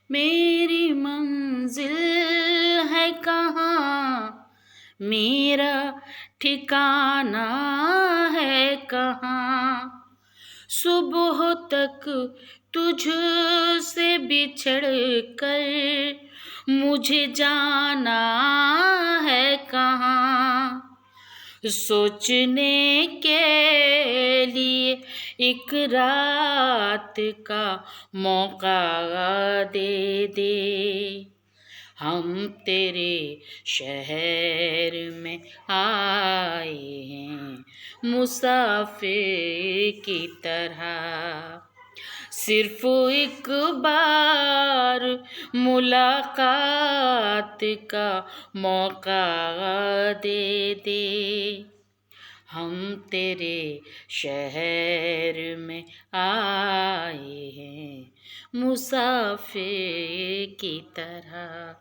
मेरी मंजिल है कहाँ, मेरा ठिकाना है कहाँ। सुबह तक तुझसे बिछड़ कर मुझे जाना है कहाँ। सोचने के लिए एक रात का मौका दे दे। हम तेरे शहर में आए हैं मुसाफिर की तरह। सिर्फ एक बार मुलाकात का मौका दे दे। हम तेरे शहर में आए हैं मुसाफिर की तरह।